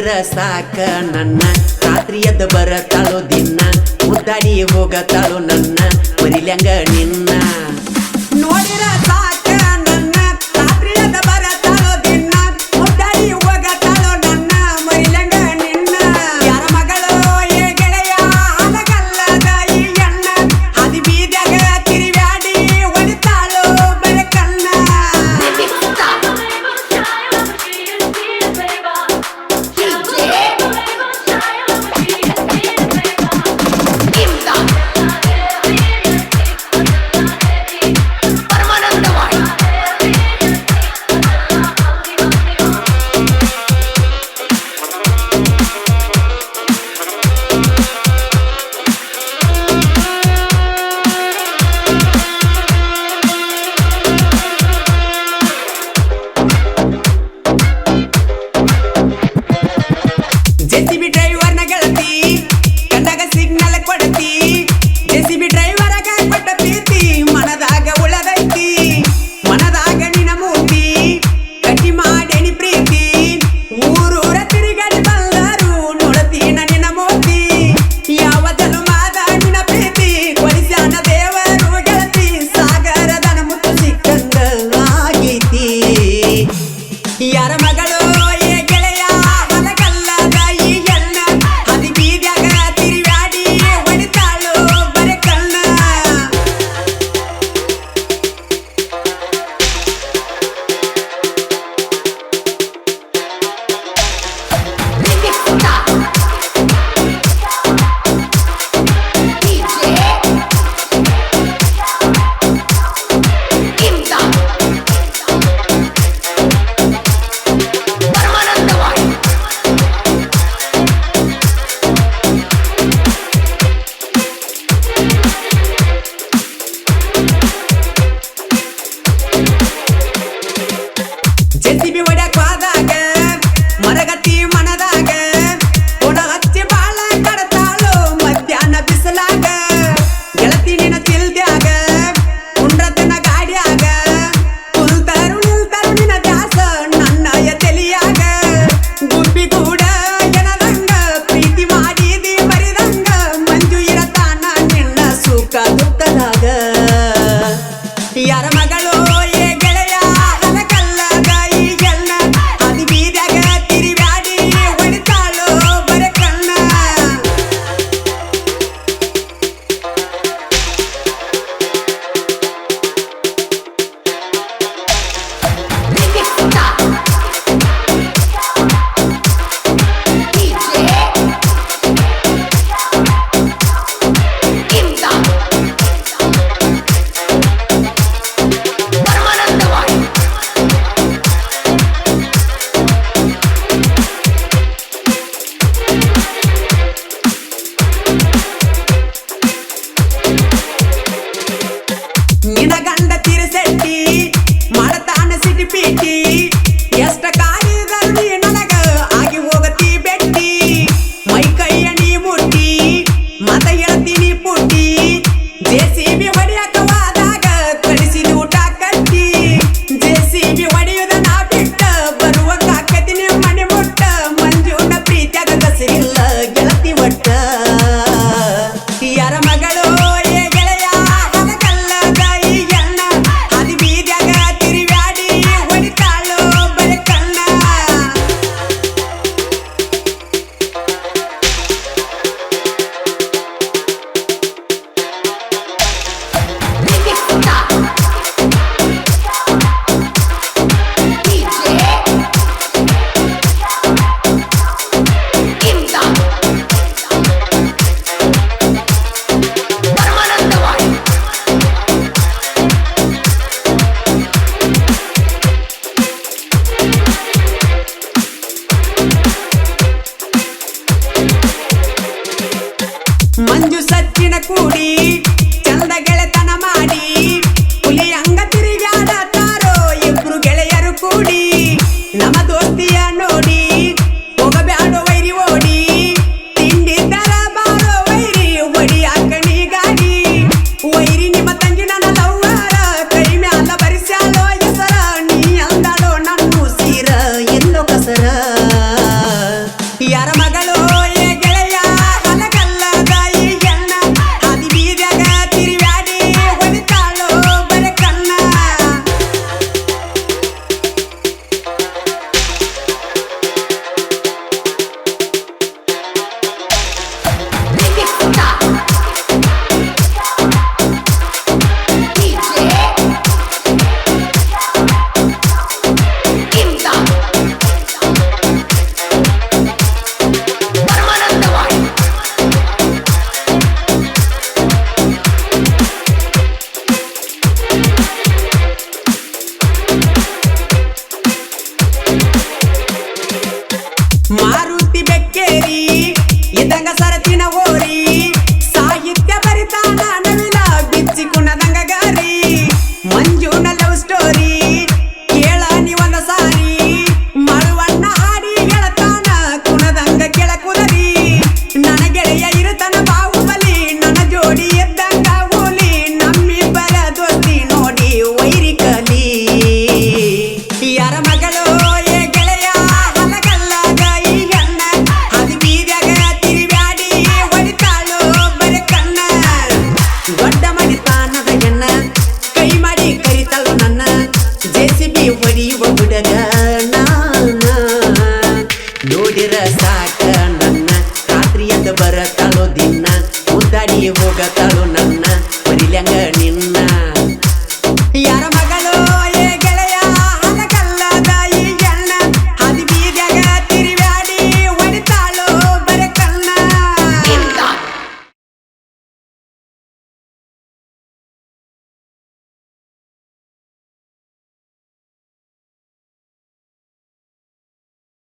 ನೋಡಿರ ಸಾಕ ನನ್ನ ರಾತ್ರಿ ಎದ್ದು ಬರತಾಳೋ ದಿನ ಮುದ್ದಾಡಿ ಹೋಗತಾಳೋ ನನ್ನ ಮರಿಲ್ಯಾಂಗ ನಿನ್ನ ನೋಡಿರ ಸಾಕ ನನ್ನ ರಾತ್ರಿ ಎದ್ದು ಬರತಾಳೋ ದಿನ ಮುದ್ದಾಡಿ ಹೋಗತಾಳೋ ನನ್ನ ಮರಿಲ್ಯಾಂಗ ನಿನ್ನ ಯಾರ ಮಗಳು ಏ ಗೆಳೆಯ ಅದಗಲ್ಲದ ಈ ಎಣ್ಣ ಅದಿ ಬೀದ್ಯಾಗ ತಿರುವ್ಯಾಡಿ ಹೊಡಿತಾಳೋ ಬೆಳಕನ್ನ ಜೆಸಿಬಿ ಡ್ರೈವರ್ ನ ಗೆಳತಿ ಕಂಡಾಗ ಸಿಗ್ನಲ್ ಕೊಡತಿ ಜೆಸಿಬಿ ಡ್ರೈವರ್ ಆಗ ಕೊಟ್ಟ ಪ್ರೀತಿ ಮನದಾಗ ಉಳದೈತಿ ಮನದಾಗ ನಿನ ಮೂರ್ತಿ ಕಟ್ಟಿ ಮಾಡೇನಿ ಪ್ರೀತಿ ಊರೂರ ತಿರುಗಾಡಿ ಬಂದರು ನೋಡತೀನ ನಿನ ಮೂರ್ತಿ ಯಾವ ಜನ್ಮದ ನಿನ ಪ್ರೀತಿ ಕೊಡಿಸ್ಯಾನ ದೇವರು ಗೆಳತಿ ಸಾಗರದನ ಮುತ್ತು ಸಿಕ್ಕಂಗ ಆಗೈತಿ ಯಾರ ಮಗಳು ಏ ಗೆಳೆಯ ಹೊಲಗಲ್ಲದ ಈ ಎಣ್ಣ ಅದಿ ಬೀದ್ಯಾಗ ತಿರುವ್ಯಾಡಿ ಹೊಡಿತಾಳು ಬರೆ ಕಣ್ಣ ಜೆಸಿಬಿ ಹೊಡ್ಯಾಕ ಹೋದಾಗ ಮರಗತಿ ಮನದಾಗ ಕೊಡ ಹಚ್ಚಿ ಬಾಳ ಕಡತಾಳು ಮಧ್ಯಾಹ್ನ ಬಿಸಲಾಗ ಗೆಳತಿ ನಿನ ತಿಲ್ದ್ಯಾಗ ಕುಂಡ್ರತನ ಗಾಡ್ಯಾಗ ಕುಲ್ತರು ನಿಲ್ತರು ನಿನ ದ್ಯಾಸ ನನ್ನಯ ತಲಿಯಾಗ ಗುಬ್ಬಿ ಕೂಡ ಎನದಂಗ ಪ್ರೀತಿ ಮಾಡಿದಿ ಬರಿದಂಗ ಮಂಜು ಇರತಾನ ನಿನ್ನ ಸುಖ ದುಃಖದಾಗ ಯಾರ ಮಗಳು ಏ ಗೆಳೆಯ ಅದಗಲ್ಲದ ಈ ಎಣ್ಣ ಅದಿ ಬೀದ್ಯಾಗ ತಿರುವ್ಯಾಡಿ ಹೊಡಿತಾಳೋ ಬರೆ ಕಣ್ಣ ನಿನ ಗಂಡ ತಿರುಸೆಟ್ಟಿ ಮಾಡತಾನ ಸಿಟಿ ಪೀಟಿ ಎಷ್ಟ ಕಾಡಿದರು ನೀ ನನಗ ಆಗಿ ಹೋಗತಿ ಬೆಟ್ಟಿ ಮೈ ಕೈಯ ನೀ ಮುಟ್ಟಿ ಮತ ಹೇಳ್ತೀನಿ ಪುಟ್ಟಿ ಜೆಸಿಬಿ ಹೊಡಿಯಾಕ ಹೋದಾಗ ಕಳಿಸಿದ ಊಟ ಕಟ್ಟಿ ಜೆಸಿಬಿ ಹೊಡಿಯುದ ನಾ ಬಿಟ್ಟ ಬರುವಂಗ ಹಾಕತೀನಿ ಮನೆ ಮುಟ್ಟ ಮಂಜುನ ಪ್ರೀತಿಯಾಗ ಕಸಿರಿಲ್ಲ ಗೆಳತಿ ಒಟ್ಟ ಯಾರ ಮಗಳು ಏ ದೊಡ್ಡ ಮನೆತಾನದ ಹೆಣ್ಣ ಕೈ ಮಾಡಿ ಕರಿತಳು ನನ್ನ ಜೆಸಿಬಿ ಹೊಡೆಯುವ ಹುಡುಗ ನಾನ ನೋಡಿರ ಸಾಕ ನನ್ನ ರಾತ್ರಿ ಎದ್ದು ಬರತಾಳು ದಿನ ಮುದ್ದಾಡಿ ಹೋಗತಾಳು ನನ್ನ